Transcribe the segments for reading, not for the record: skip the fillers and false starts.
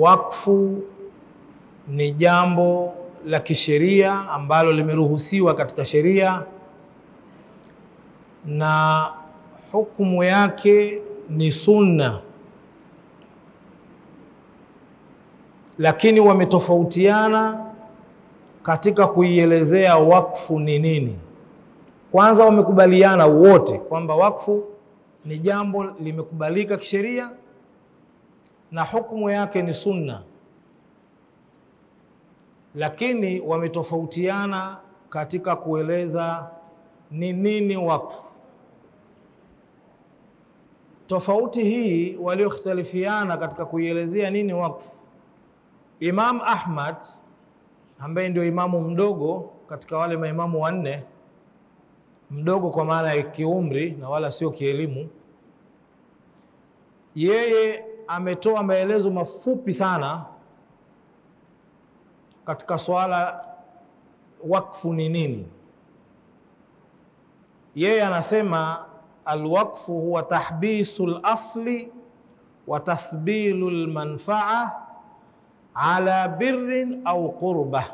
wakfu ni jambo la kisheria ambalo limeruhusiwa katika sheria na hukumu yake ni sunna, lakini wametofautiana katika kuielezea wakfu ni nini. Kwanza wamekubaliana wote kwamba wakfu ni jambo limekubalika kisheria na hukumu yake ni sunna, lakini wametofautiana katika kueleza ni nini wakfu. Tofauti hii waliokhtalifiana katika kuielezea nini wakfu, Imam Ahmad ambaye ndio imamu mdogo katika wale maimamu wanne, mdogo kwa maana ya kiumri na wala sio kielimu, yeye ametoa maelezo mafupi sana katika swala wakfu ni nini. Yeye anasema alwaqfu huwa tahbisul asli wa tasbilul manfa'a ala birrin au qurba.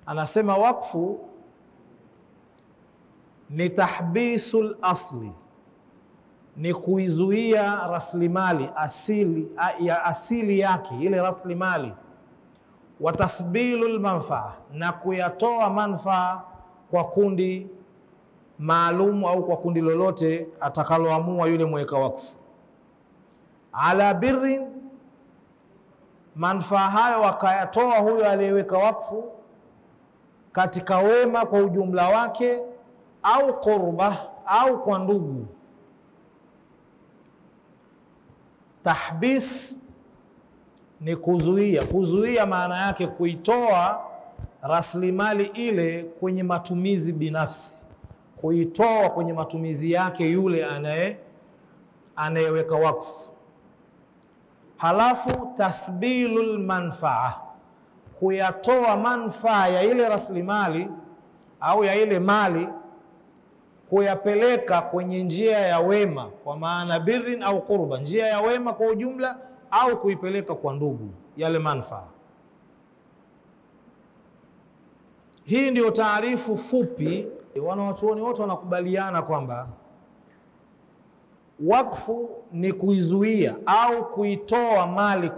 Anasema wakfu ni tahbisul asli, ni kuizuia rasilimali asili yake, ile rasilimali, wa tasbilul manfaa, na kuyatoa manfaa kwa kundi maalum au kwa kundi lolote atakaloamua yule mweka wakfu. Ala birrin, manfaa hayo wakayatoa huyo aliyeweka wakfu katika wema kwa ujumla wake, au qurba, au kwa ndugu. Tahbis ni kuzuia. Kuzuia maana yake kuitoa rasilimali ile kwenye matumizi binafsi, kuitoa kwenye matumizi yake yule anayeweka wakfu. Halafu tasbilul manfaa, kuyatoa manfaa ya ile rasilimali au ya ile mali, kuyapeleka kwenye njia ya wema, kwa maana birrin au qurba, njia ya wema kwa ujumla, au kuipeleka kwa ndugu yale manfaa. Hii ndio taarifu fupi. Wanawachuoni wote wanakubaliana kwamba wakfu ni kuizuia au kuitoa mali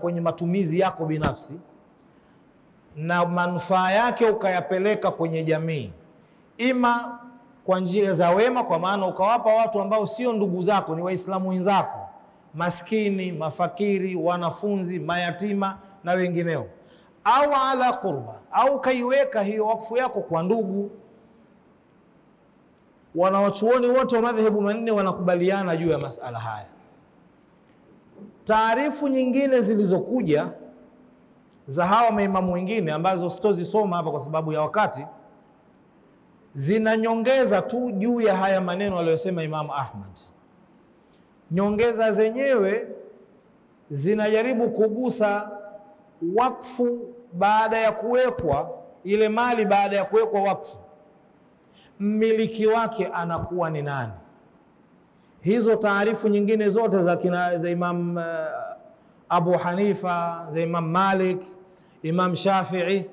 kwenye matumizi yako binafsi na manufaa yake ukayapeleka kwenye jamii, ima kwa njia za wema, kwa maana ukawapa watu ambao sio ndugu zako, ni waislamu wenzako, maskini, mafakiri, wanafunzi, mayatima na wengineo, au ala qurba, au kaiweka hiyo wakfu yako kwa ndugu. Wanawachuoni wote wa madhehebu manne wanakubaliana juu ya masala haya. Taarifu nyingine zilizokuja za hawa maimamu wengine ambazo sitozisoma hapa kwa sababu ya wakati, zinanyongeza tu juu ya haya maneno aliyosema Imam Ahmad. Nyongeza zenyewe zinajaribu kugusa wakfu baada ya kuwekwa ile mali, baada ya kuwekwa wakfu, mmiliki wake anakuwa ni nani? Hizo taarifu nyingine zote za Imam Abu Hanifa, za Imam Malik, Imam Shafi'i,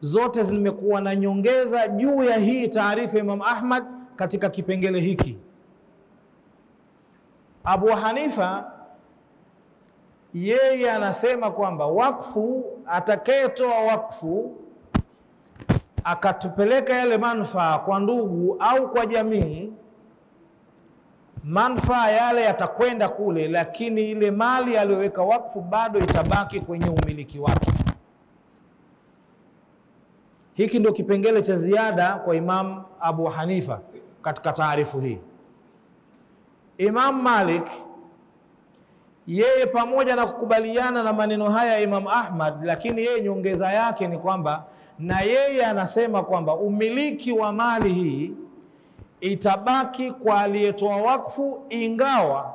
zote zimekuwa na nyongeza juu ya hii taarifa Imam Ahmad katika kipengele hiki. Abu Hanifa yeye anasema kwamba wakfu, atakayetoa wakfu akatupeleka yale manufaa kwa ndugu au kwa jamii, manufaa yale yatakwenda kule, lakini ile mali aliyoweka wakfu bado itabaki kwenye umiliki wake. Hiki ndio kipengele cha ziada kwa Imam Abu Hanifa katika taarifu hii. Imam Malik yeye pamoja na kukubaliana na maneno haya Imam Ahmad, lakini yeye nyongeza yake ni kwamba na yeye anasema kwamba umiliki wa mali hii itabaki kwa aliyetoa wakfu, ingawa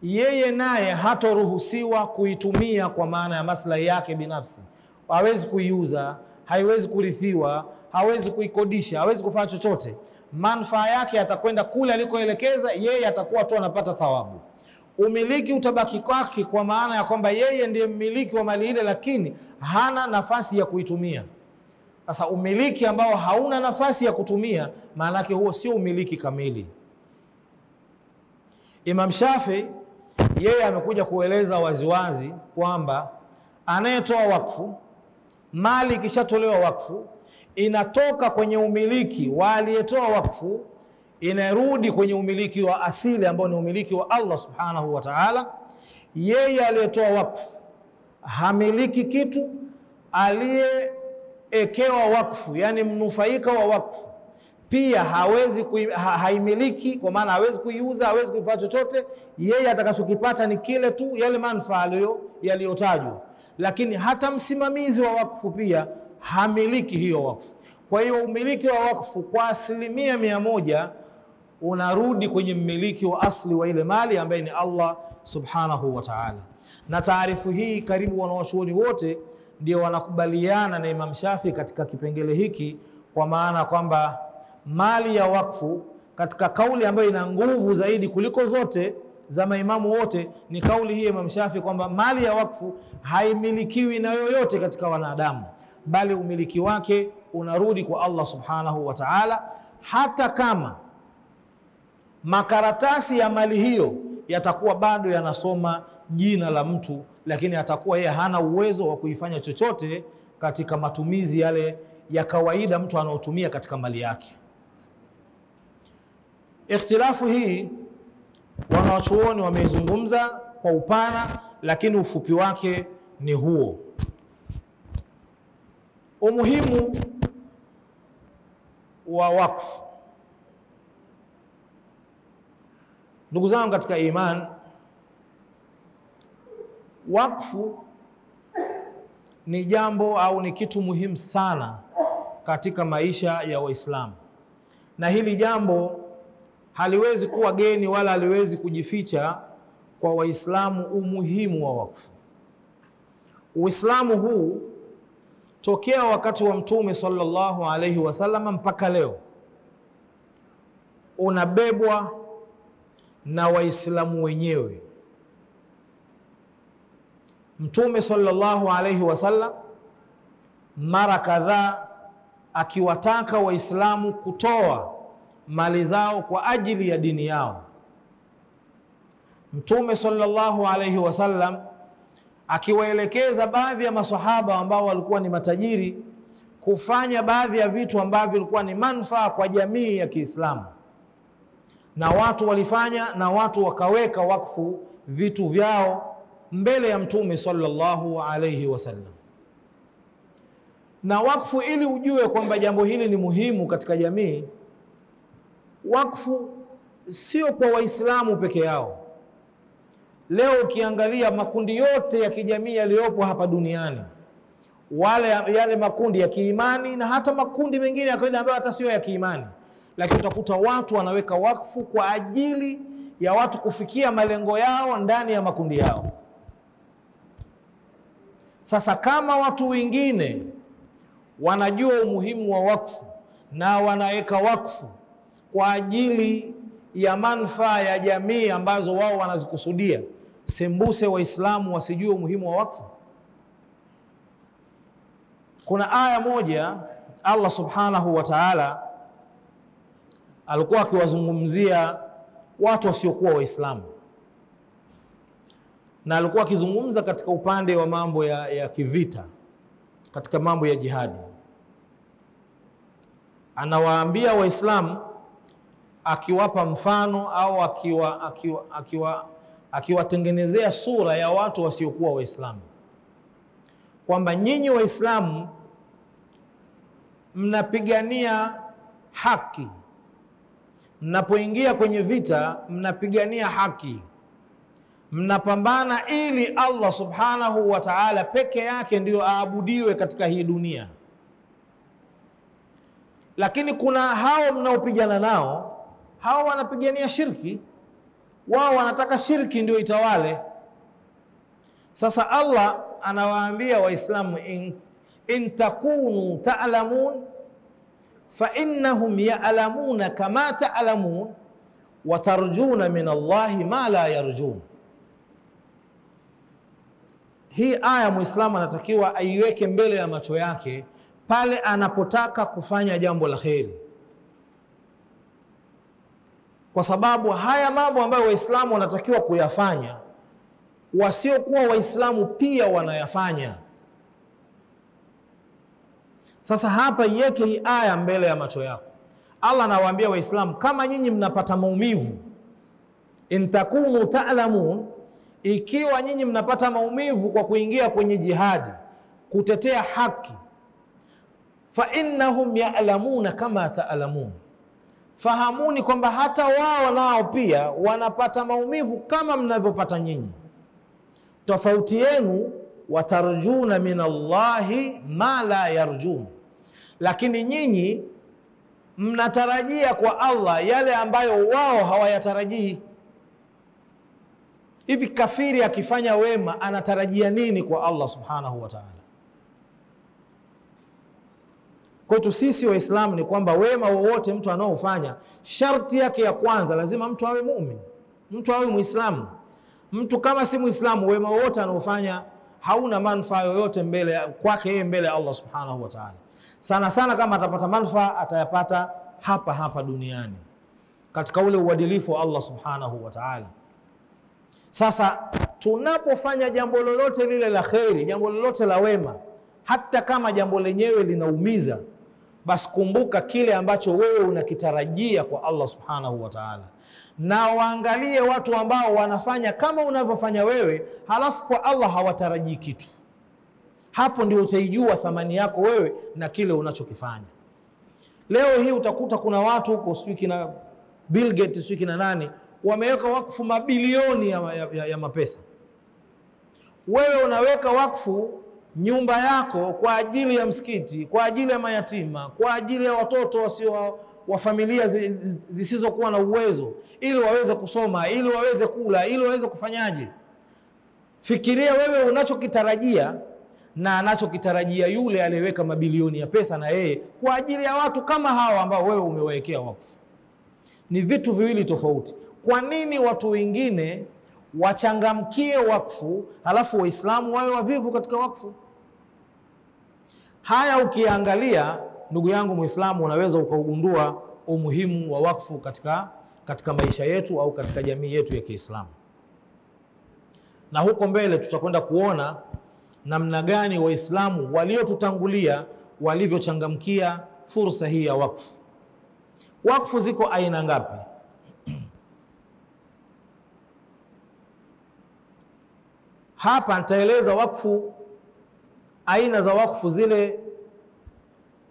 yeye naye hatoruhusiwa kuitumia kwa maana ya maslahi yake binafsi. Hawezi kuiuza, haiwezi kurithiwa, hawezi kuikodisha, hawezi kufanya chochote. Manufaa yake atakwenda kule alikoelekeza, yeye atakuwa tu anapata thawabu. umiliki utabaki kwake, kwa maana ya kwamba yeye ndiye mmiliki wa mali ile, lakini hana nafasi ya kuitumia. Sasa umiliki ambao hauna nafasi ya kutumia, maana yake huo sio umiliki kamili. Imam Shafi yeye amekuja kueleza waziwazi kwamba anayetoa wakfu, mali ikishatolewa wakfu, inatoka kwenye umiliki wa aliyetoa wakfu, inarudi kwenye umiliki wa asili ambao ni umiliki wa Allah subhanahu wa ta'ala. Yeye aliyetoa wakfu hamiliki kitu, aliyeekewa wakfu, yani mnufaika wa wakfu, pia haimiliki, kwa maana hawezi kuiuza, hawezi kuifanya chochote. Yeye atakachokipata ni kile tu, yale manufaa yaliyotajwa. Lakini hata msimamizi wa wakfu pia hamiliki hiyo wakfu. Kwa hiyo umiliki wa wakfu kwa 100% unarudi kwenye mmiliki wa asli wa ile mali ambaye ni Allah subhanahu wa ta'ala. Na taarifu hii karibu wanawachuoni wote ndio wanakubaliana na Imam Shafi katika kipengele hiki, kwa maana kwamba mali ya wakfu, katika kauli ambayo ina nguvu zaidi kuliko zote za maimamu wote, ni kauli hii Imam Shafi kwamba mali ya wakfu haimilikiwi na yoyote katika wanadamu, bali umiliki wake unarudi kwa Allah subhanahu wa ta'ala. Hata kama makaratasi ya mali hiyo yatakuwa bado yanasoma jina la mtu, lakini atakuwa yeye hana uwezo wa kuifanya chochote katika matumizi yale ya kawaida mtu anaotumia katika mali yake. Ikhtilafu hii wanawachuoni wameizungumza kwa upana, lakini ufupi wake ni huo. Umuhimu wa wakfu. Ndugu zangu katika iman, wakfu ni jambo au ni kitu muhimu sana katika maisha ya Waislamu, na hili jambo haliwezi kuwa geni wala haliwezi kujificha kwa Waislamu. Umuhimu wa wakfu, Uislamu huu tokea wakati wa Mtume sallallahu alaihi wasallam mpaka leo unabebwa na Waislamu wenyewe. Mtume sallallahu alaihi wasallam mara kadhaa akiwataka Waislamu kutoa mali zao kwa ajili ya dini yao. Mtume sallallahu alaihi wasallam akiwaelekeza baadhi ya maswahaba ambao walikuwa ni matajiri kufanya baadhi ya vitu ambavyo vilikuwa ni manufaa kwa jamii ya Kiislamu, na watu walifanya, na watu wakaweka wakfu vitu vyao mbele ya Mtume sallallahu alaihi wasallam. Na wakfu, ili ujue kwamba jambo hili ni muhimu katika jamii, wakfu sio kwa Waislamu peke yao. Leo ukiangalia makundi yote ya kijamii yaliyopo hapa duniani, yale makundi ya kiimani na hata makundi mengine ya kawaida ambayo hata sio ya kiimani, lakini utakuta watu wanaweka wakfu kwa ajili ya watu kufikia malengo yao ndani ya makundi yao. Sasa kama watu wengine wanajua umuhimu wa wakfu na wanaweka wakfu kwa ajili ya manufaa ya jamii ambazo wao wanazikusudia, sembuse Waislamu wasijue umuhimu wa wakfu? Kuna aya moja Allah subhanahu wa ta'ala alikuwa akiwazungumzia watu wasiokuwa Waislamu, na alikuwa akizungumza katika upande wa mambo ya kivita, katika mambo ya jihadi. Anawaambia Waislamu akiwapa mfano au akiwatengenezea sura ya watu wasiokuwa Waislamu, kwamba nyinyi Waislamu mnapigania haki, mnapoingia kwenye vita mnapigania haki, mnapambana ili Allah subhanahu wa ta'ala peke yake ndiyo aabudiwe katika hii dunia. Lakini kuna hao mnaopigana nao, hao wanapigania shirki, wao wanataka shirki ndio itawale. Sasa Allah anawaambia Waislamu, in takunu ta'lamun fa innahum ya'lamuna kama ta'lamun wa tarjuna min Allahi ma la yarjun. hii aya Muislamu anatakiwa aiweke mbele ya macho yake pale anapotaka kufanya jambo la kheri, kwa sababu haya mambo ambayo Waislamu wanatakiwa kuyafanya wasiokuwa Waislamu pia wanayafanya. Sasa hapa iweke hii aya mbele ya macho yako. Allah anawaambia Waislamu, kama nyinyi mnapata maumivu, in takunu ta'lamun, ikiwa nyinyi mnapata maumivu kwa kuingia kwenye jihadi kutetea haki, fa innahum ya'lamuna kama ta'lamun, fahamuni kwamba hata wao nao pia wanapata maumivu kama mnavyopata nyinyi. Tofauti yenu, watarjuna min Allahi ma la yarjun, lakini nyinyi mnatarajia kwa Allah yale ambayo wao hawayatarajii. Hivi kafiri akifanya wema anatarajia nini kwa Allah subhanahu wa ta'ala? Kwetu sisi Waislamu ni kwamba wema wowote mtu anaofanya, sharti yake ya kwanza lazima mtu awe muumini, mtu awe Muislamu. Mtu kama si Muislamu, wema wowote anaofanya hauna manufaa yoyote mbele kwake yeye, mbele ya Allah subhanahu wa ta'ala. Sana sana kama atapata manufaa atayapata hapa hapa duniani katika ule uadilifu wa Allah subhanahu wa ta'ala. Sasa tunapofanya jambo lolote lile la kheri, jambo lolote la wema, hata kama jambo lenyewe linaumiza, basi kumbuka kile ambacho wewe unakitarajia kwa Allah subhanahu wa ta'ala, na waangalie watu ambao wanafanya kama unavyofanya wewe, halafu kwa Allah hawatarajii kitu. Hapo ndio utaijua thamani yako wewe na kile unachokifanya. Leo hii utakuta kuna watu huko, sijui kina Bill Gates, sijui kina nani, wameweka wakfu mabilioni ya mapesa. Wewe unaweka wakfu nyumba yako kwa ajili ya msikiti, kwa ajili ya mayatima, kwa ajili ya watoto wasio wa familia zisizokuwa na uwezo, ili waweze kusoma, ili waweze kula, ili waweze kufanyaje. Fikiria wewe unachokitarajia na anachokitarajia yule aliyeweka mabilioni ya pesa na yeye kwa ajili ya watu kama hawa ambao wewe umewawekea wakfu. Ni vitu viwili tofauti. Kwa nini watu wengine wachangamkie wakfu halafu Waislamu wawe wavivu katika wakfu? Haya ukiangalia, ndugu yangu Muislamu, unaweza ukaugundua umuhimu wa wakfu katika maisha yetu au katika jamii yetu ya Kiislamu. Na huko mbele tutakwenda kuona namna gani Waislamu waliotutangulia walivyochangamkia fursa hii ya wakfu. Wakfu ziko aina ngapi? Hapa nitaeleza wakfu, aina za wakfu zile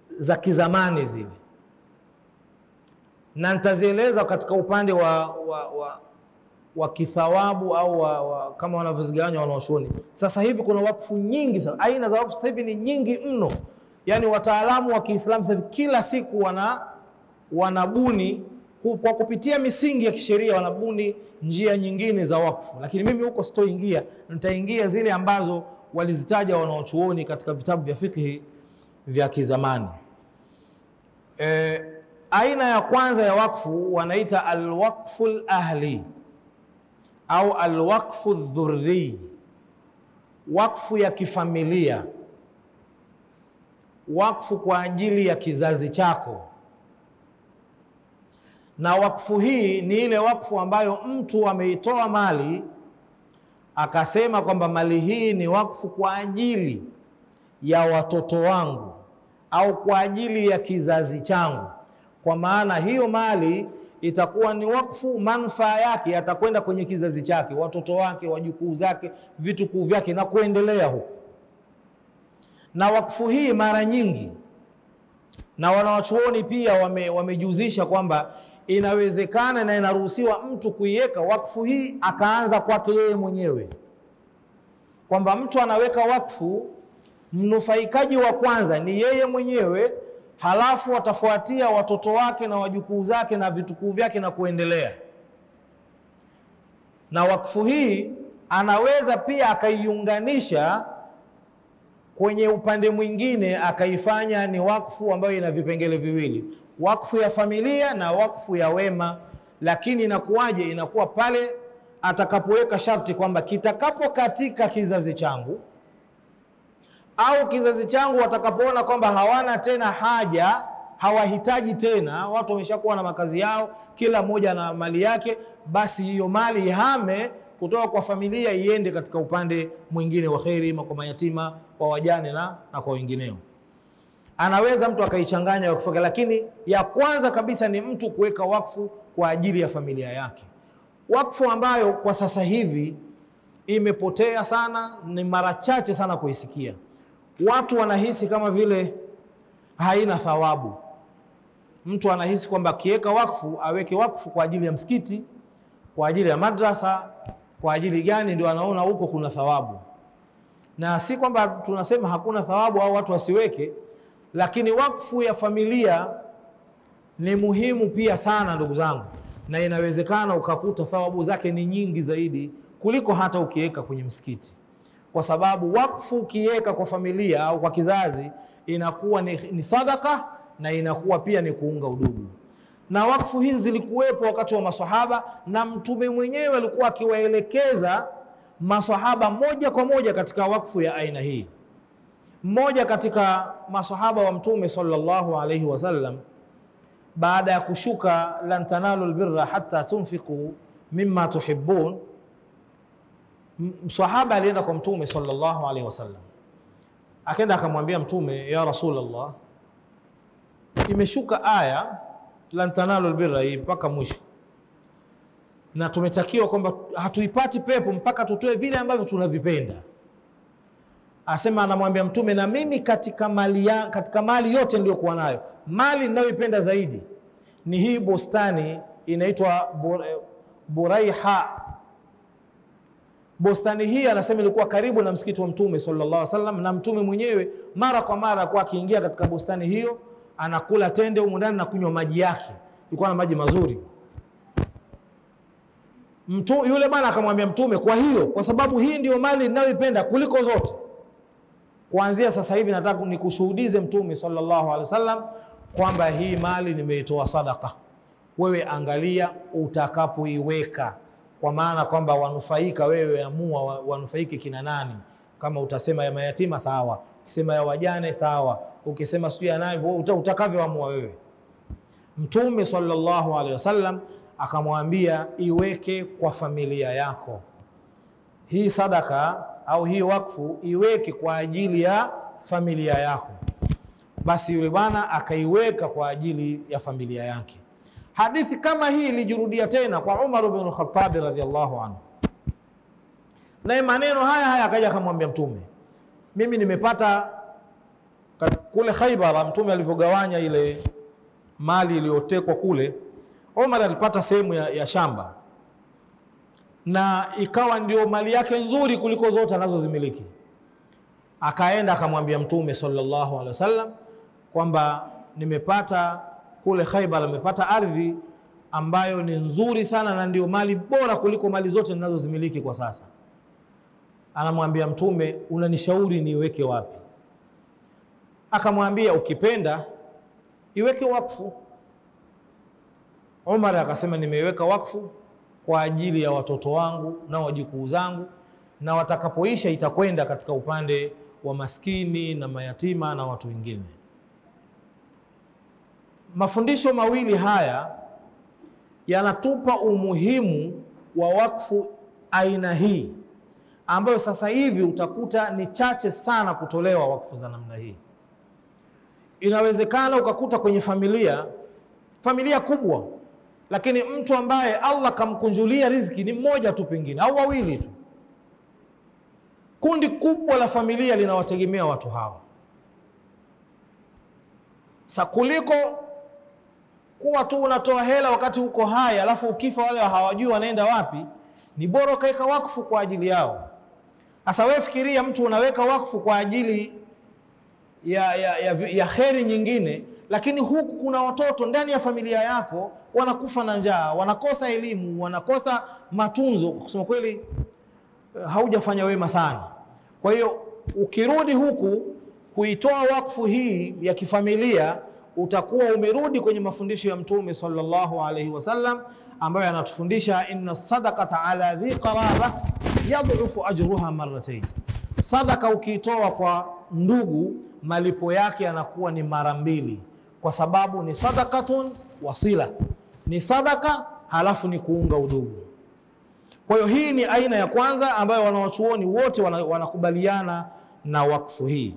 za kizamani zile, na nitazieleza katika upande wa kithawabu au kama wanavyozigawanya wanaoshoni. Sasa hivi kuna wakfu nyingi sana. Aina za wakfu sasa hivi ni nyingi mno. Yaani wataalamu wa Kiislamu sasa hivi kila siku wanabuni kwa kupitia misingi ya kisheria, wanabuni njia nyingine za wakfu. Lakini mimi huko sitoingia, nitaingia zile ambazo walizitaja wanaochuoni katika vitabu vya fiqh vya kizamani. Aina ya kwanza ya wakfu wanaita alwaqfu ahli au alwaqfu dhurri, wakfu ya kifamilia, wakfu kwa ajili ya kizazi chako. Na wakfu hii ni ile wakfu ambayo mtu ameitoa mali akasema kwamba mali hii ni wakfu kwa ajili ya watoto wangu au kwa ajili ya kizazi changu. Kwa maana hiyo mali itakuwa ni wakfu, manufaa yake yatakwenda kwenye kizazi chake, watoto wake, wajukuu zake, vitukuu vyake na kuendelea huko. Na wakfu hii mara nyingi, na wanawachuoni pia wamejuzisha kwamba inawezekana na inaruhusiwa mtu kuiweka wakfu hii akaanza kwake yeye mwenyewe, kwamba mtu anaweka wakfu, mnufaikaji wa kwanza ni yeye mwenyewe, halafu watafuatia watoto wake na wajukuu zake na vitukuu vyake na kuendelea. Na wakfu hii anaweza pia akaiunganisha kwenye upande mwingine, akaifanya ni wakfu ambayo ina vipengele viwili, wakfu ya familia na wakfu ya wema. Lakini inakuwaje? Inakuwa pale atakapoweka sharti kwamba kitakapo katika kizazi changu au kizazi changu watakapoona kwamba hawana tena haja, hawahitaji tena, watu wameshakuwa na makazi yao, kila mmoja na mali yake, basi hiyo mali ihame kutoka kwa familia iende katika upande mwingine wa kheri, kwa mayatima, kwa wajane na kwa wengineo. Anaweza mtu akaichanganya wakfu, lakini ya kwanza kabisa ni mtu kuweka wakfu kwa ajili ya familia yake. Wakfu ambayo kwa sasa hivi imepotea sana, ni mara chache sana kuisikia. Watu wanahisi kama vile haina thawabu. Mtu anahisi kwamba akiweka wakfu, aweke wakfu kwa ajili ya msikiti, kwa ajili ya madrasa, kwa ajili gani, ndio anaona huko kuna thawabu. Na si kwamba tunasema hakuna thawabu au watu wasiweke, lakini wakfu ya familia ni muhimu pia sana ndugu zangu, na inawezekana ukakuta thawabu zake ni nyingi zaidi kuliko hata ukiweka kwenye msikiti, kwa sababu wakfu ukiweka kwa familia au kwa kizazi inakuwa ni sadaka, na inakuwa pia ni kuunga udugu. Na wakfu hizi zilikuwepo wakati wa maswahaba, na Mtume mwenyewe alikuwa akiwaelekeza maswahaba moja kwa moja katika wakfu ya aina hii. Mmoja katika maswahaba wa Mtume sallallahu alaihi wasallam, baada ya kushuka lan tanalu albirra hatta tunfiqu mimma tuhibbun, mswahaba alienda kwa Mtume sallallahu alaihi wasallam, akaenda akamwambia Mtume, ya Rasulullah, imeshuka aya lan tanalu albirra hii mpaka mwisho, na tumetakiwa kwamba hatuipati pepo mpaka tutoe vile ambavyo tunavipenda. Asema, anamwambia Mtume, na mimi katika mali yote niliyokuwa nayo, mali ninayoipenda zaidi ni hii bustani inaitwa Buraiha. Bustani hii anasema ilikuwa karibu na msikiti wa Mtume sallallahu alaihi wasallam, na Mtume mwenyewe mara kwa mara kwa akiingia katika bustani hiyo anakula tende huko ndani na kunywa maji yake, ilikuwa na maji mazuri. Yule bwana akamwambia Mtume, kwa hiyo kwa sababu hii ndio mali ninayoipenda kuliko zote, kuanzia sasa hivi nataka nikushuhudize Mtume sallallahu alaihi wasallam kwamba hii mali nimeitoa sadaka. Wewe angalia utakapoiweka, kwa maana kwamba wanufaika wewe, amua wanufaike kina nani. Kama utasema ya mayatima sawa, ukisema ya wajane sawa, ukisema sio ya nani, utakavyoamua wewe. Mtume sallallahu alaihi wasallam akamwambia iweke kwa familia yako. Hii sadaka au hii wakfu iweke kwa ajili ya familia yako. Basi yule bwana akaiweka kwa ajili ya familia yake. Hadithi kama hii ilijirudia tena kwa Umar ibn al-Khattab radhiyallahu anhu, na maneno haya akaja akamwambia Mtume, mimi nimepata kule Khaybar, Mtume alivyogawanya ile mali iliyotekwa kule, Umar alipata sehemu ya shamba, na ikawa ndio mali yake nzuri kuliko zote anazozimiliki. Akaenda akamwambia Mtume sallallahu alaihi wasallam kwamba nimepata kule Khaybar, nimepata ardhi ambayo ni nzuri sana na ndio mali bora kuliko mali zote ninazozimiliki kwa sasa. Anamwambia Mtume, unanishauri niweke wapi? Akamwambia, ukipenda iweke wakfu. Umar akasema, nimeiweka wakfu kwa ajili ya watoto wangu na wajukuu zangu, na watakapoisha itakwenda katika upande wa maskini na mayatima na watu wengine. Mafundisho mawili haya yanatupa umuhimu wa wakfu aina hii, ambayo sasa hivi utakuta ni chache sana kutolewa wakfu za namna hii. Inawezekana ukakuta kwenye familia kubwa, lakini mtu ambaye Allah kamkunjulia riziki ni mmoja tu pengine au wawili tu. Kundi kubwa la familia linawategemea watu hawa. Kuliko kuwa tu unatoa hela wakati uko hai, alafu ukifa wale hawajui wanaenda wapi, ni bora ukaweka wakfu kwa ajili yao. Sasa wewe fikiria, mtu unaweka wakfu kwa ajili ya kheri nyingine, lakini huku kuna watoto ndani ya familia yako wanakufa na njaa, wanakosa elimu, wanakosa matunzo. Kusema kweli haujafanya wema sana. Kwa hiyo ukirudi huku kuitoa wakfu hii ya kifamilia, utakuwa umerudi kwenye mafundisho ya Mtume sallallahu alaihi wasallam ambayo anatufundisha, inna sadaqata ala dhi qaraba yadhufu ajruha marratayn. Sadaka ukiitoa kwa ndugu, malipo yake yanakuwa ni mara mbili, kwa sababu ni sadakatun wasila, ni sadaka halafu ni kuunga udugu. Kwa hiyo hii ni aina ya kwanza ambayo wanawachuoni wote wanakubaliana na wakfu hii.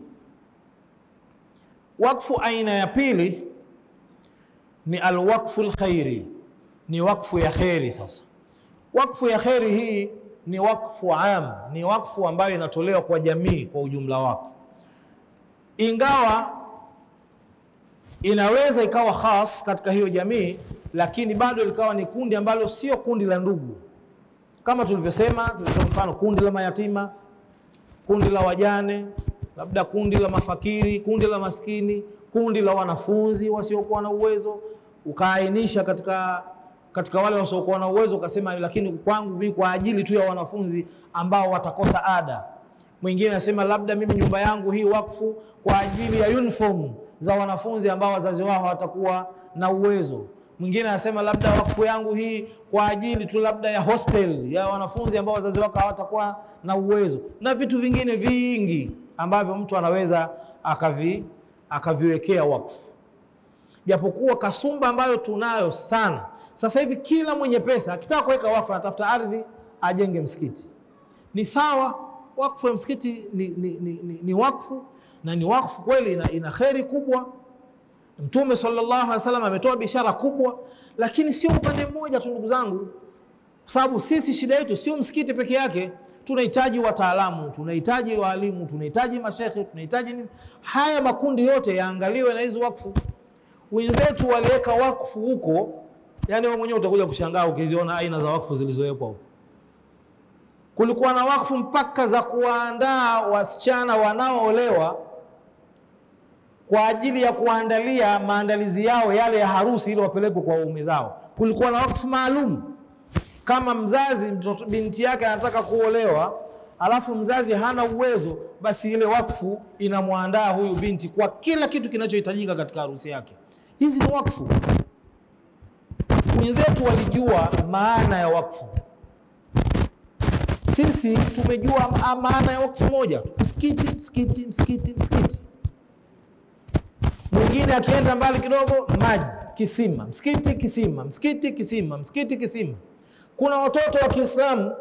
Wakfu aina ya pili ni alwakfu alkhairi, ni wakfu ya kheri. Sasa wakfu ya kheri hii ni wakfu am, ni wakfu ambayo inatolewa kwa jamii kwa ujumla wake, ingawa inaweza ikawa khas katika hiyo jamii, lakini bado likawa ni kundi ambalo sio kundi la ndugu. Kama tulivyosema, tulitoa mfano kundi la mayatima, kundi la wajane, labda kundi la mafakiri, kundi la maskini, kundi la wanafunzi wasiokuwa na uwezo. Ukaainisha katika wale wasiokuwa na uwezo, ukasema lakini kwangu mimi kwa ajili tu ya wanafunzi ambao watakosa ada. Mwingine anasema labda mimi nyumba yangu hii wakfu kwa ajili ya uniform za wanafunzi ambao wazazi wao hawatakuwa na uwezo. Mwingine anasema labda wakfu yangu hii kwa ajili tu labda ya hostel ya wanafunzi ambao wazazi wao hawatakuwa na uwezo, na vitu vingine vingi ambavyo mtu anaweza akaviwekea wakfu. Japokuwa kasumba ambayo tunayo sana sasa hivi, kila mwenye pesa akitaka kuweka wakfu anatafuta ardhi ajenge msikiti. Ni sawa, wakfu ya msikiti ni wakfu, na ni wakfu kweli, ina kheri kubwa. Mtume sallallahu alaihi wasallam ametoa bishara kubwa, lakini sio upande mmoja tu ndugu zangu, kwa sababu sisi shida yetu sio msikiti peke yake. Tunahitaji wataalamu, tunahitaji walimu, tunahitaji mashekhe, tunahitaji nini. Haya makundi yote yaangaliwe na hizo wakfu. Wenzetu waliweka wakfu huko, yani wewe mwenyewe utakuja kushangaa ukiziona aina za wakfu zilizowekwa huko. Kulikuwa na wakfu mpaka za kuandaa wasichana wanaoolewa kwa ajili ya kuandalia maandalizi yao yale ya harusi ili wapelekwe kwa waume zao. Kulikuwa na wakfu maalum. Kama mzazi binti yake anataka kuolewa, alafu mzazi hana uwezo, basi ile wakfu inamwandaa huyu binti kwa kila kitu kinachohitajika katika harusi yake. Hizi ni wakfu. Wenzetu walijua maana ya wakfu. Sisi tumejua maana ya wakfu moja tu: msikiti, msikiti, msikiti, msikiti. Mwingine akienda mbali kidogo, maji, kisima, msikiti, kisima, msikiti, kisima, msikiti, kisima. Kuna watoto wa Kiislamu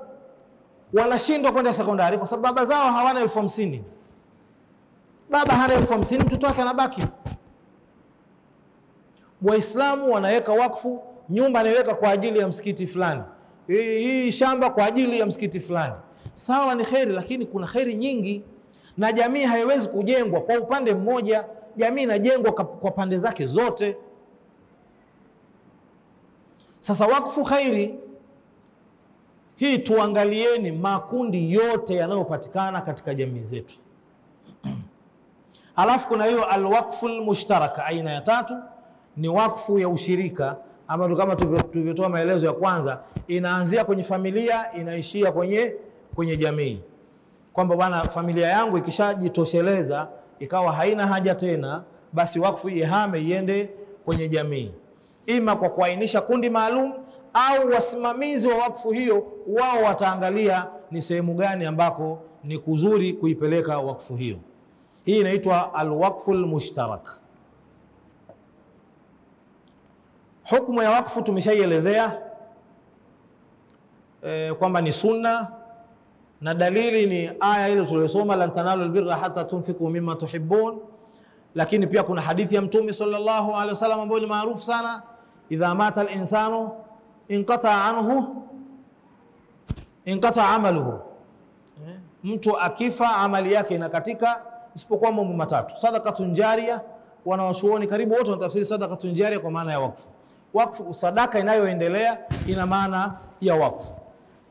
wanashindwa kwenda sekondari kwa sababu baba zao hawana 50,000. Baba hana 50,000, mtoto wake anabaki. Waislamu wanaweka wakfu, nyumba anaweka kwa ajili ya msikiti fulani, hii shamba kwa ajili ya msikiti fulani. Sawa, ni kheri, lakini kuna kheri nyingi, na jamii haiwezi kujengwa kwa upande mmoja. Jamii inajengwa kwa pande zake zote. Sasa wakfu khairi hii, tuangalieni makundi yote yanayopatikana katika jamii zetu. Alafu kuna hiyo alwakfu almushtaraka, aina ya tatu ni wakfu ya ushirika, ambayo kama tulivyotoa maelezo ya kwanza, inaanzia kwenye familia, inaishia kwenye jamii. Kwamba bwana, familia yangu ikishajitosheleza ikawa haina haja tena, basi wakfu ihame iende kwenye jamii, ima kwa kuainisha kundi maalum, au wasimamizi wa wakfu hiyo wao wataangalia ni sehemu gani ambako ni kuzuri kuipeleka wakfu hiyo. Hii inaitwa alwakfu almushtarak. Hukumu ya wakfu tumeshaielezea kwamba ni sunna, na dalili ni aya ile tuliyosoma, lan tanalu albirra hatta tunfiqu mimma tuhibbun. Lakini pia kuna hadithi ya Mtume sallallahu alaihi wasallam ambayo ni maarufu sana, idha mata al-insanu inqata amaluhu. Mtu akifa amali yake inakatika, isipokuwa mambo matatu: sadaqatun jariya. Wanawachuoni karibu wote wanatafsiri sadaqatun jariya kwa maana ya wakfu. Wakfu, sadaka inayoendelea, ina maana ya wakfu.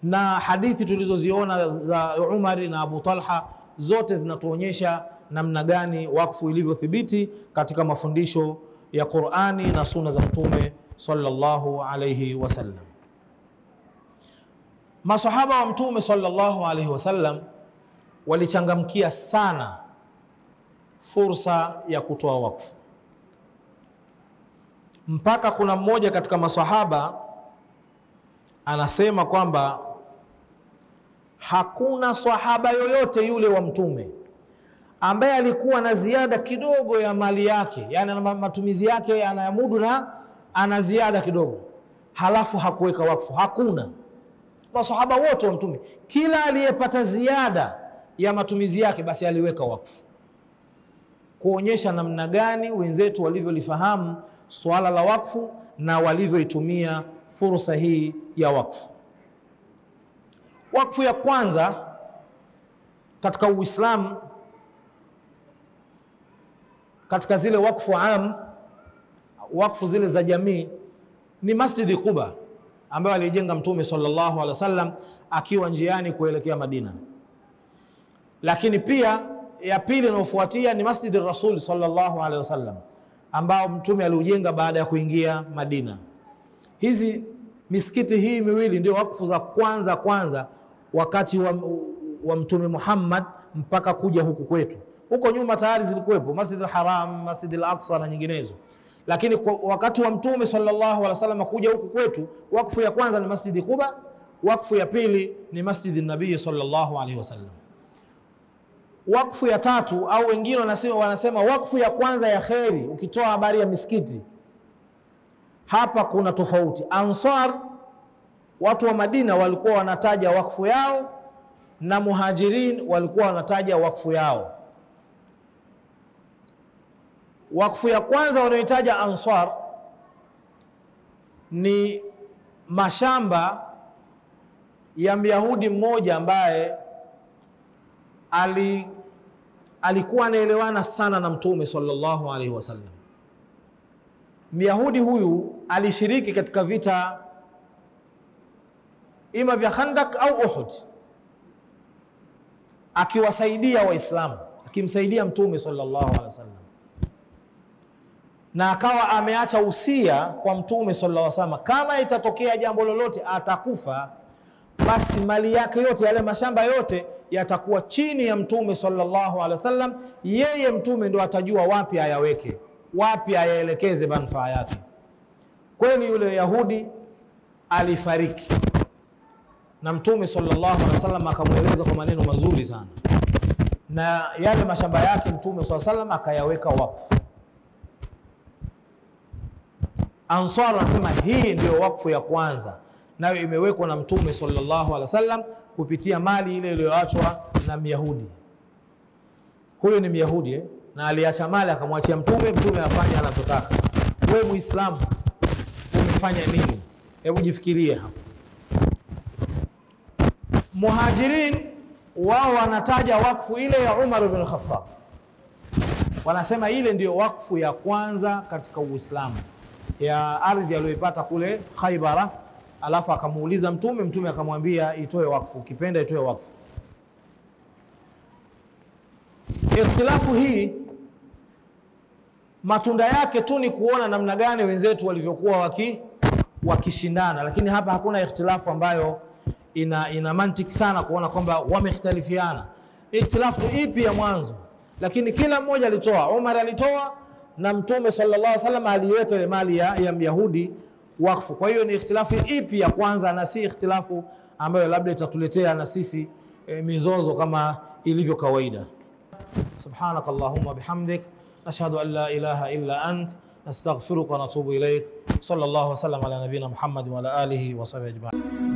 Na hadithi tulizoziona za Umar na Abu Talha zote zinatuonyesha namna gani wakfu ilivyothibiti katika mafundisho ya Qur'ani na sunna za Mtume sallallahu alayhi wasallam. Masahaba wa Mtume sallallahu alayhi wasallam walichangamkia sana fursa ya kutoa wakfu, mpaka kuna mmoja katika masahaba anasema kwamba hakuna sahaba yoyote yule wa Mtume ambaye alikuwa na ziada kidogo ya mali yake, yani matumizi yake anayamudu na ana ziada kidogo, halafu hakuweka wakfu. Hakuna. Masahaba wote wa Mtume, kila aliyepata ziada ya matumizi yake basi aliweka wakfu, kuonyesha namna gani wenzetu walivyolifahamu swala la wakfu na walivyoitumia fursa hii ya wakfu. Wakfu ya kwanza katika Uislamu, katika zile wakfu am, wakfu zile za jamii, ni Masjidi Quba ambayo alijenga Mtume sallallahu alaihi wasallam akiwa njiani kuelekea Madina. Lakini pia ya pili inayofuatia ni Masjidi Rasul sallallahu alaihi wasallam ambao Mtume aliujenga baada ya kuingia Madina. Hizi misikiti hii miwili ndio wakfu za kwanza wakati wa Mtume Muhammad mpaka kuja huku kwetu. Huko nyuma tayari zilikuwepo Masjid al-Haram, Masjid al-Aqsa na nyinginezo. Lakini wakati wa Mtume sallallahu alaihi wasallam kuja huku kwetu, wakfu ya kwanza ni Masjid Quba, wakfu ya pili ni Masjid an-Nabii sallallahu alaihi wasallam. Wakfu ya tatu au wengine wanasema wakfu ya kwanza ya kheri, ukitoa habari ya misikiti. Hapa kuna tofauti. Ansar, watu wa Madina, walikuwa wanataja wakfu yao na Muhajirin walikuwa wanataja wakfu yao. Wakfu ya kwanza wanayotaja Ansar ni mashamba ya Myahudi mmoja ambaye alikuwa anaelewana sana na Mtume sallallahu alaihi wasallam. Myahudi huyu alishiriki katika vita ima vya Khandak au Uhud, akiwasaidia Waislamu, akimsaidia Mtume sallallahu alaihi wasallam, na akawa ameacha usia kwa Mtume sallallahu alaihi wasallam, kama itatokea jambo lolote atakufa, basi mali yake yote, yale mashamba yote yatakuwa chini ya Mtume sallallahu alaihi wasallam. Yeye Mtume ndo atajua wapi ayaweke, wapi ayaelekeze manufaa yake. Kweli yule Yahudi alifariki na Mtume sallallahu alaihi wasallam akamweleza kwa maneno mazuri sana, na yale mashamba yake Mtume sallallahu alaihi wasallam akayaweka wakfu. Ansar anasema hii ndio wakfu ya kwanza, nayo imewekwa na Mtume sallallahu alaihi wasallam kupitia mali ile iliyoachwa na Myahudi. Huyo ni Myahudi na aliacha mali akamwachia Mtume, Mtume afanye anachotaka. Wewe Muislamu umefanya nini? Hebu jifikirie hapo. Muhajirin wao wanataja wakfu ile ya Umar ibn Khattab, wanasema ile ndio wakfu ya kwanza katika Uislamu, ya ardhi aliyoipata kule Khaybara. Alafu akamuuliza Mtume, Mtume akamwambia itoe wakfu, ukipenda itoe wakfu. Ikhtilafu hii matunda yake tu ni kuona namna gani wenzetu walivyokuwa wakishindana, lakini hapa hakuna ikhtilafu ambayo ina mantiki sana kuona kwamba wamekhtalifiana. Ikhtilafu ipi ya mwanzo, lakini kila mmoja alitoa. Umar alitoa na Mtume sallallahu alaihi wasallam aliweka ile mali ya Myahudi wakfu. Kwa hiyo ni ikhtilafu ipi ya kwanza, na si ikhtilafu ambayo labda itatuletea na sisi mizozo kama ilivyo kawaida. Subhanakallahumma bihamdik, nashhadu an la ilaha illa ant, nastaghfiruka wa natubu ilaik. Sallallahu alaihi wasallam ala nabina Muhammad wa ala alihi wa sahbihi ajma'in.